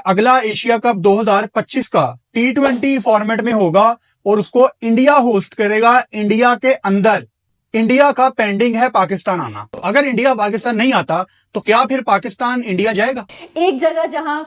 अगला Asia cup 2025 का T20 format में होगा और उसको इंडिया होस्ट करेगा। इंडिया के अंदर इंडिया का पेंडिंग है पाकिस्तान आना। अगर इंडिया पाकिस्तान नहीं आता तो क्या फिर पाकिस्तान इंडिया जाएगा? एक जगह जहां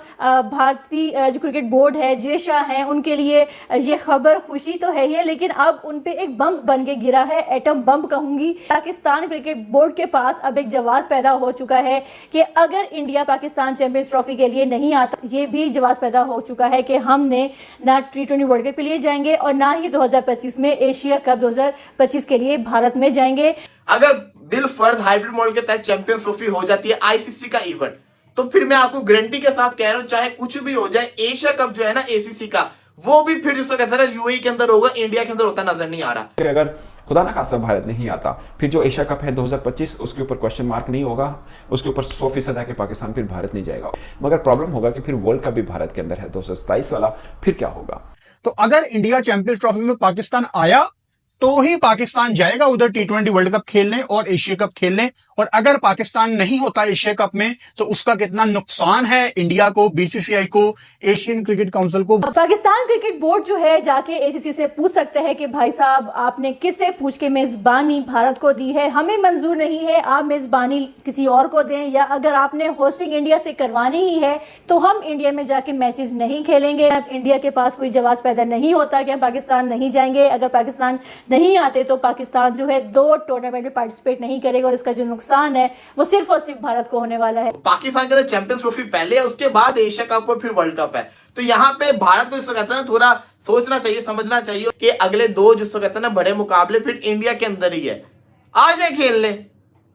भारतीय जो क्रिकेट बोर्ड है, जे शाह हैं, उनके लिए ये खबर खुशी तो है ही, लेकिन अब उन पे एक बम बन के गिरा है, एटम बम कहूंगी। पाकिस्तान क्रिकेट बोर्ड के पास अब एक जवाब पैदा हो चुका है कि अगर इंडिया पाकिस्तान चैंपियंस ट्रॉफी के लिए नहीं आता, ये भी जवाब पैदा हो चुका है कि हमने ना T20 वर्ल्ड कप के लिए जाएंगे और ना ही 2025 में एशिया कप 2025 के लिए भारत में जाएंगे। अगर बिल फर्ज हाइब्रिड मॉडल के तहत चैंपियंस ट्रॉफी हो जाती है आईसीसी का इवेंट, तो फिर मैं आपको गारंटी के साथ कह रहा हूं, चाहे कुछ भी हो जाए, एशिया कप जो है ना एसीसी का, वो भी फिर जिसको कहते हैं यूएई के अंदर होगा, इंडिया के अंदर होता नजर नहीं आ रहा। अगर खुदा ना खासा भारत नहीं आता, फिर जो एशिया कप है 2025 उसके ऊपर क्वेश्चन मार्क नहीं होगा, उसके ऊपर 100% है कि पाकिस्तान फिर भारत नहीं जाएगा। मगर प्रॉब्लम होगा कि फिर वर्ल्ड कप भी भारत के अंदर है 2027 वाला, फिर क्या होगा? तो अगर इंडिया चैंपियंस ट्रॉफी में पाकिस्तान आया तो ही पाकिस्तान जाएगा उधर T20 वर्ल्ड कप खेलने और एशिया कप खेलने। और अगर पाकिस्तान नहीं होता एशिया कप में तो उसका कितना नुकसान है इंडिया को, बीसीसीआई को, एशियन क्रिकेट काउंसिल को। पाकिस्तान क्रिकेट बोर्ड जो है जाके एसीसी से पूछ सकता है कि भाई साहब आपने किससे पूछ के मेजबानी भारत को दी है, हमें मंजूर नहीं है, आप मेजबानी किसी और को दें, या अगर आपने होस्टिंग इंडिया से करवानी ही है तो हम इंडिया में जाके मैचेस नहीं खेलेंगे। अब इंडिया के पास कोई जवाब पैदा नहीं होता कि हम पाकिस्तान नहीं जाएंगे। अगर पाकिस्तान नहीं आते तो पाकिस्तान जो है 2 टूर्नामेंट में पार्टिसिपेट नहीं करेगा और इसका जो नुकसान है वो सिर्फ और सिर्फ भारत को होने वाला है। पाकिस्तान के अंदर चैंपियंस ट्रॉफी पहले है, उसके बाद एशिया कप और फिर वर्ल्ड कप है। तो यहाँ पे भारत को इसको कहते हैं ना, थोड़ा सोचना चाहिए, समझना चाहिए कि अगले 2 जिसको कहते हैं ना बड़े मुकाबले फिर इंडिया के अंदर ही है। आ जाए खेलने,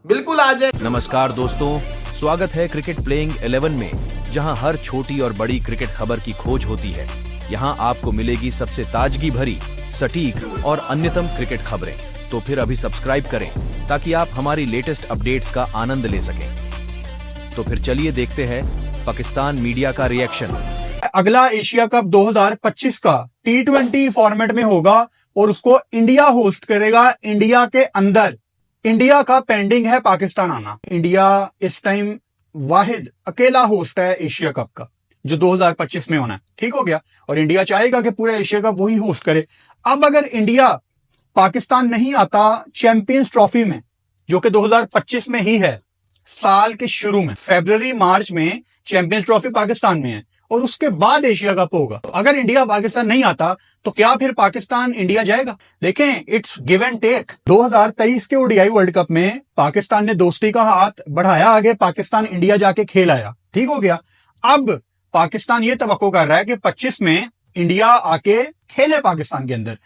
बिल्कुल आ जाए। नमस्कार दोस्तों, स्वागत है क्रिकेट प्लेइंग 11 में, जहां हर छोटी और बड़ी क्रिकेट खबर की खोज होती है। यहां आपको मिलेगी सबसे ताजगी भरी, सटीक और अन्यतम क्रिकेट खबरें। तो फिर अभी सब्सक्राइब करें ताकि आप हमारी लेटेस्ट अपडेट्स का आनंद ले सकें। तो फिर चलिए देखते हैं पाकिस्तान मीडिया का रिएक्शन। अगला एशिया कप 2025 का T20 फॉर्मेट में होगा और उसको इंडिया होस्ट करेगा। इंडिया के अंदर इंडिया का पेंडिंग है पाकिस्तान आना। इंडिया इस टाइम वाहिद अकेला होस्ट है एशिया कप का जो 2025 में होना है। ठीक हो गया। और इंडिया चाहेगा कि पूरा एशिया कप वही होस्ट करे। अब अगर इंडिया पाकिस्तान नहीं आता चैंपियंस ट्रॉफी में, जो कि 2025 में ही है, साल के शुरू में फरवरी मार्च में चैंपियंस ट्रॉफी पाकिस्तान में है और उसके बाद एशिया कप होगा। अगर इंडिया पाकिस्तान नहीं आता तो क्या फिर पाकिस्तान इंडिया जाएगा? देखें, इट्स गिव एंड टेक। 2023 के ओडीआई वर्ल्ड कप में पाकिस्तान ने दोस्ती का हाथ बढ़ाया, आगे पाकिस्तान इंडिया जाके खेल आया। ठीक हो गया। अब पाकिस्तान ये तवक्को कर रहा है कि 25 में इंडिया आके खेले पाकिस्तान के अंदर।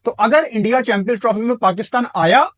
तो अगर इंडिया चैंपियंस ट्रॉफी में पाकिस्तान आया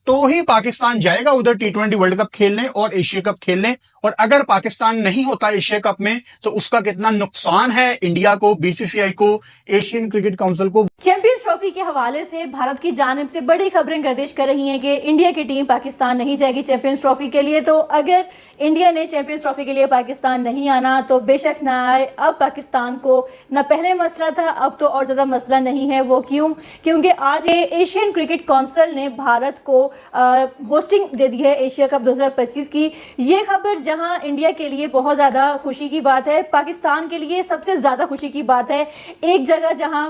तो ही पाकिस्तान जाएगा उधर T20 वर्ल्ड कप खेलने और एशिया कप खेलने। और अगर पाकिस्तान नहीं होता एशिया कप में तो उसका कितना नुकसान है इंडिया को, बीसीसीआई को, एशियन क्रिकेट काउंसिल को। चैंपियंस ट्रॉफी के हवाले से भारत की जानिब से बड़ी खबरें गर्दिश कर रही हैं कि इंडिया की टीम पाकिस्तान नहीं जाएगी चैंपियंस ट्रॉफी के लिए। तो अगर इंडिया ने चैंपियंस ट्रॉफी के लिए पाकिस्तान नहीं आना तो बेशक ना आए। अब पाकिस्तान को ना पहले मसला था, अब तो और ज्यादा मसला नहीं है। वो क्यों? क्योंकि आज एशियन क्रिकेट काउंसिल ने भारत को होस्टिंग दे दी है एशिया कप 2025 की। ये खबर जहां इंडिया के लिए बहुत ज़्यादा खुशी की बात है, पाकिस्तान के लिए सबसे ज़्यादा खुशी की बात है। एक जगह जहां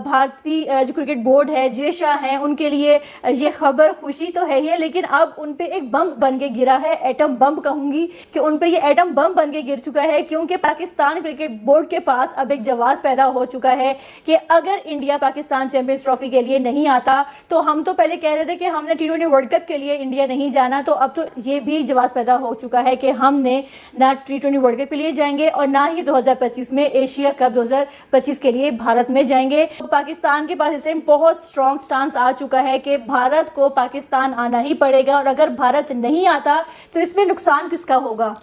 भारतीय जो क्रिकेट बोर्ड है, जे शाह हैं, उनके लिए ये खबर खुशी तो है ही, लेकिन अब उन पे एक बम बन के गिरा है, एटम बम कहूँगी कि उन पे ये एटम बम बन के गिर चुका है। क्योंकि पाकिस्तान क्रिकेट बोर्ड के पास अब एक जवाब पैदा हो चुका है कि अगर इंडिया पाकिस्तान चैंपियंस ट्रॉफी के लिए नहीं आता, तो हम तो पहले कह रहे थे कि हमने T20 वर्ल्ड कप के लिए इंडिया नहीं जाना, तो अब तो ये भी जवाब पैदा हो चुका है कि हमने ना T20 वर्ल्ड कप के लिए जाएंगे और ना ही 2025 में एशिया कप 2025 के लिए भारत में जाएंगे। तो पाकिस्तान के पास इस टाइम बहुत स्ट्रॉन्ग स्टांस आ चुका है कि भारत को पाकिस्तान आना ही पड़ेगा। और अगर भारत नहीं आता तो इसमें नुकसान किसका होगा?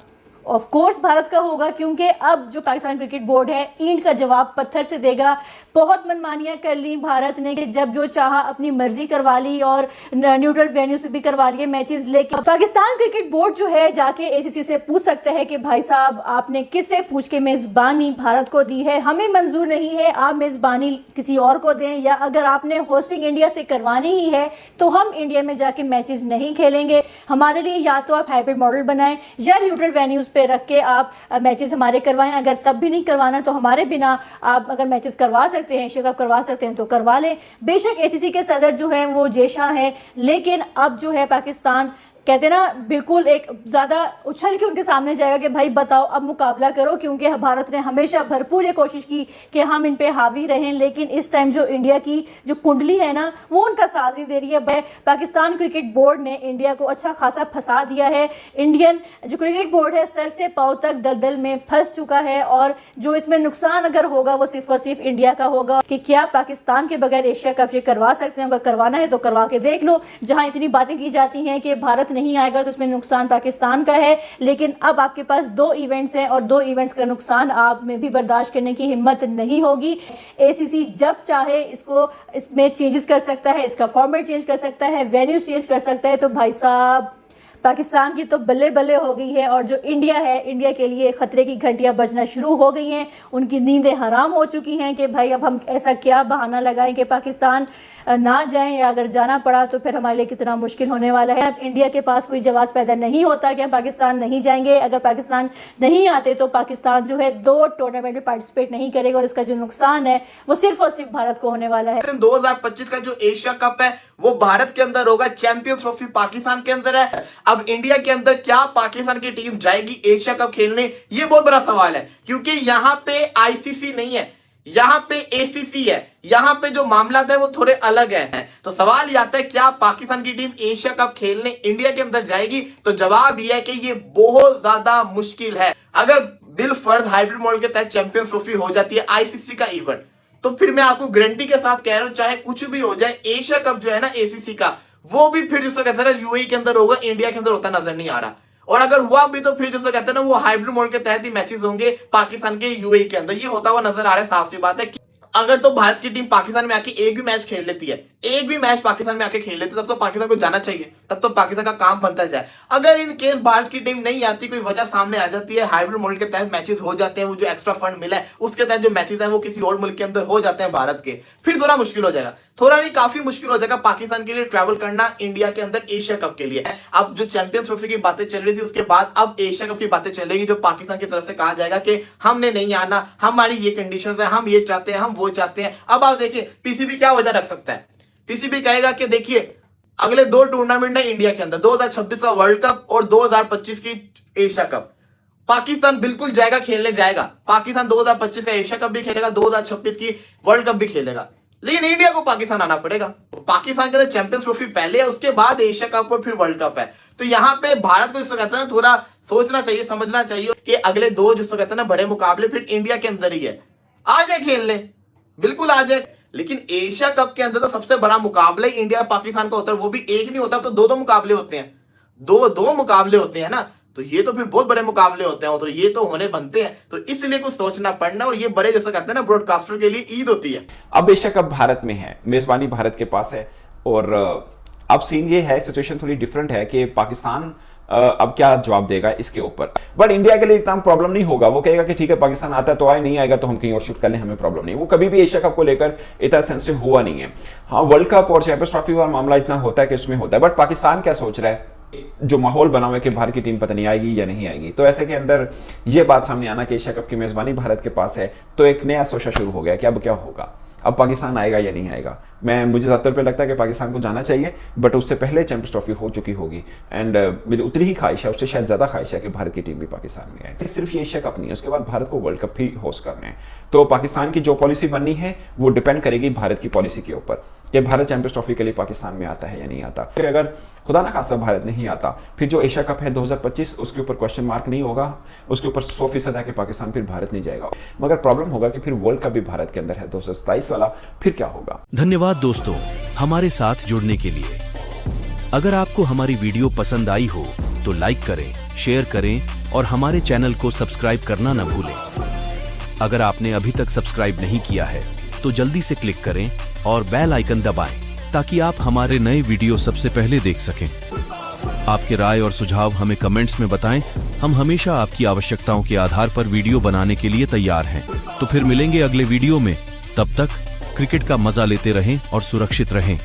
ऑफ कोर्स भारत का होगा, क्योंकि अब जो पाकिस्तान क्रिकेट बोर्ड है ईंट का जवाब पत्थर से देगा। बहुत मनमानियां कर ली भारत ने कि जब जो चाहा अपनी मर्जी करवा ली और न्यूट्रल वेन्यूज पे भी करवा लिए मैचेस। लेकिन पाकिस्तान क्रिकेट बोर्ड जो है जाके एसीसी से पूछ सकता है कि भाई साहब आपने किससे पूछ के मेजबानी भारत को दी है, हमें मंजूर नहीं है, आप मेजबानी किसी और को दें, या अगर आपने होस्टिंग इंडिया से करवानी ही है तो हम इंडिया में जाके मैचेस नहीं खेलेंगे। हमारे लिए या तो आप हाइब्रिड मॉडल बनाएं या न्यूट्रल वेन्यूज पे रख के आप मैचेस हमारे करवाएं। अगर तब भी नहीं करवाना तो हमारे बिना आप अगर मैचेस करवा सकते हैं, एशिया कप करवा सकते हैं तो करवा लें। बेशक एसीसी के सदर जो हैं वो जेशा हैं, लेकिन अब जो है पाकिस्तान कहते ना बिल्कुल एक ज़्यादा उछल के उनके सामने जाएगा कि भाई बताओ अब मुकाबला करो, क्योंकि भारत ने हमेशा भरपूर ये कोशिश की कि हम इन पे हावी रहें, लेकिन इस टाइम जो इंडिया की जो कुंडली है ना वो उनका साथ नहीं दे रही है। पाकिस्तान क्रिकेट बोर्ड ने इंडिया को अच्छा खासा फंसा दिया है। इंडियन जो क्रिकेट बोर्ड है सर से पांव तक दलदल में फंस चुका है, और जो इसमें नुकसान अगर होगा वो सिर्फ और सिर्फ इंडिया का होगा कि क्या पाकिस्तान के बगैर एशिया कप ये करवा सकते हैं। अगर करवाना है तो करवा के देख लो। जहाँ इतनी बातें की जाती हैं कि भारत नहीं आएगा तो उसमें नुकसान पाकिस्तान का है, लेकिन अब आपके पास 2 इवेंट्स हैं और 2 इवेंट्स का नुकसान आप में भी बर्दाश्त करने की हिम्मत नहीं होगी। एसीसी जब चाहे इसमें चेंजेस कर सकता है, इसका फॉर्मेट चेंज कर सकता है, वेन्यूज चेंज कर सकता है। तो भाई साहब पाकिस्तान की तो बल्ले बल्ले हो गई है, और जो इंडिया है, इंडिया के लिए खतरे की घंटियां बजना शुरू हो गई हैं। उनकी नींदें हराम हो चुकी हैं कि भाई अब हम ऐसा क्या बहाना लगाएं कि पाकिस्तान ना जाएं, या अगर जाना पड़ा तो फिर हमारे लिए कितना मुश्किल होने वाला है। अब इंडिया के पास कोई जवाब पैदा नहीं होता कि हम पाकिस्तान नहीं जाएंगे। अगर पाकिस्तान नहीं आते तो पाकिस्तान जो है 2 टूर्नामेंट में पार्टिसिपेट नहीं करेगा, और इसका जो नुकसान है वो सिर्फ और सिर्फ भारत को होने वाला है। 2025 का जो एशिया कप है वो भारत के अंदर होगा, चैंपियंस ट्रॉफी पाकिस्तान के अंदर है। अब इंडिया के अंदर क्या पाकिस्तान की टीम जाएगी एशिया कप खेलने, ये बहुत बड़ा सवाल है, क्योंकि यहां पे आईसीसी नहीं है, यहां पे एसीसी है। यहां पे जो मामला है वो थोड़े अलग है। तो सवाल ये आता है क्या पाकिस्तान की टीम एशिया कप खेलने इंडिया के अंदर जाएगी? तो जवाब यह है कि ये बहुत ज्यादा मुश्किल है। अगर बिल फर्ज हाइब्रिड मॉडल के तहत चैंपियंस ट्रॉफी हो जाती है आईसीसी का इवेंट, तो फिर मैं आपको गारंटी के साथ कह रहा हूं चाहे कुछ भी हो जाए, एशिया कप जो है ना एसीसी का, वो भी फिर जिसको कहते हैं यूएई के अंदर होगा, इंडिया के अंदर होता नजर नहीं आ रहा। और अगर हुआ भी तो फिर जिसको कहते हैं ना वो हाइब्रिड मॉडल के तहत ही मैचेस होंगे पाकिस्तान के यूएई के अंदर, ये होता हुआ नजर आ रहा है। साफ सी बात है अगर तो भारत की टीम पाकिस्तान में आके एक भी मैच खेल लेती है, एक भी मैच पाकिस्तान में आके खेल लेती है, तब तो पाकिस्तान को जाना चाहिए, तब तो पाकिस्तान का काम बनता जाए। अगर इन केस भारत की टीम नहीं आती, कोई वजह सामने आ जाती है, हाइब्रिड मॉडल के तहत मैचेस हो जाते हैं, वो जो एक्स्ट्रा फंड मिला है उसके तहत जो मैचेस हैं वो किसी और मुल्क के अंदर हो जाते हैं भारत के, फिर थोड़ा मुश्किल हो जाएगा, थोड़ा नहीं काफी मुश्किल हो जाएगा पाकिस्तान के लिए ट्रैवल करना इंडिया के अंदर एशिया कप के लिए। अब जो चैंपियंस ट्रॉफी की बातें चल रही थी उसके बाद अब एशिया कप की बातें चलेगी, जो पाकिस्तान की तरफ से कहा जाएगा कि हमने नहीं आना, हमारी ये कंडीशंस है, हम ये चाहते हैं, हम वो चाहते हैं। अब आप देखिए पीसीबी क्या वजह रख सकता है। पीसीबी कहेगा कि देखिए अगले 2 टूर्नामेंट है इंडिया के अंदर, 2026 का वर्ल्ड कप और 2025 की एशिया कप, पाकिस्तान बिल्कुल जाएगा, खेलने जाएगा। पाकिस्तान 2025 का एशिया कप भी खेलेगा, 2026 की वर्ल्ड कप भी खेलेगा, लेकिन इंडिया को पाकिस्तान आना पड़ेगा। पाकिस्तान के अंदर चैंपियंस ट्रॉफी पहले है, उसके बाद एशिया कप और फिर वर्ल्ड कप है। तो यहाँ पे भारत को इसको कहते हैं ना थोड़ा सोचना चाहिए, समझना चाहिए कि अगले 2 जिसको कहते हैं ना बड़े मुकाबले फिर इंडिया के अंदर ही है। आ जाए खेलने, बिल्कुल आ जाए, लेकिन एशिया कप के अंदर तो सबसे बड़ा मुकाबला ही इंडिया पाकिस्तान का होता है, वो भी एक नहीं होता, तो 2 मुकाबले होते हैं, 2 मुकाबले होते हैं ना, तो ये तो फिर बहुत बड़े मुकाबले होते हैं, तो ये तो होने बनते हैं। तो इसलिए कुछ सोचना पड़ना, और ये बड़े जैसे कहते हैं ना ब्रॉडकास्टर के लिए ईद होती है। अब एशिया कप भारत में है, मेजबानी भारत के पास है, और अब सीन ये है, सिचुएशन थोड़ी डिफरेंट है कि पाकिस्तान अब क्या जवाब देगा इसके ऊपर। बट इंडिया के लिए इतना प्रॉब्लम नहीं होगा, वो कहेगा कि ठीक है पाकिस्तान आता है तो आए, नहीं आएगा तो हम कहीं और शिफ्ट कर लें, हमें प्रॉब्लम नहीं। वो कभी भी एशिया कप को लेकर इतना सेंसिटिव हुआ नहीं है। हाँ, वर्ल्ड कप और चैंपियंस ट्रॉफी वाला मामला इतना होता है कि उसमें होता है, बट पाकिस्तान क्या सोच रहा है, जो माहौल बना हुआ है कि भारत की टीम पता नहीं आएगी या नहीं आएगी, तो ऐसे के अंदर ये बात सामने आना कि एशिया कप की मेजबानी भारत के पास है, तो एक नया सोचा शुरू हो गया कि अब क्या होगा, अब पाकिस्तान आएगा या नहीं आएगा। मुझे ज़्यादातर पे लगता है कि पाकिस्तान को जाना चाहिए, बट उससे पहले चैंपियंस ट्रॉफी हो चुकी होगी, एंड मेरी उतनी ही ख्वाहिश है, उससे शायद ज़्यादा ख्वाहिश है कि भारत की टीम भी पाकिस्तान में आए। सिर्फ ये एशिया कप नहीं है, उसके बाद भारत को वर्ल्ड कप भी होस्ट करने हैं। तो पाकिस्तान की जो पॉलिसी बननी है वो डिपेंड करेगी भारत की पॉलिसी के ऊपर कि भारत चैंपियंस ट्रॉफी के लिए पाकिस्तान में आता है या नहीं आता। फिर अगर खुदा ना खासा भारत नहीं आता, फिर जो एशिया कप है 2025 उसके ऊपर क्वेश्चन मार्क नहीं होगा, उसके ऊपर 100% आके पाकिस्तान फिर भारत नहीं जाएगा। मगर प्रॉब्लम होगा कि फिर वर्ल्ड कप भी भारत के अंदर है 2027 वाला, फिर क्या होगा। धन्यवाद दोस्तों हमारे साथ जुड़ने के लिए। अगर आपको हमारी वीडियो पसंद आई हो तो लाइक करें, शेयर करें और हमारे चैनल को सब्सक्राइब करना न भूलें। अगर आपने अभी तक सब्सक्राइब नहीं किया है तो जल्दी से क्लिक करें और बेल आइकन दबाएं ताकि आप हमारे नए वीडियो सबसे पहले देख सकें। आपके राय और सुझाव हमें कमेंट्स में बताएं, हम हमेशा आपकी आवश्यकताओं के आधार पर वीडियो बनाने के लिए तैयार हैं। तो फिर मिलेंगे अगले वीडियो में, तब तक क्रिकेट का मजा लेते रहें और सुरक्षित रहें।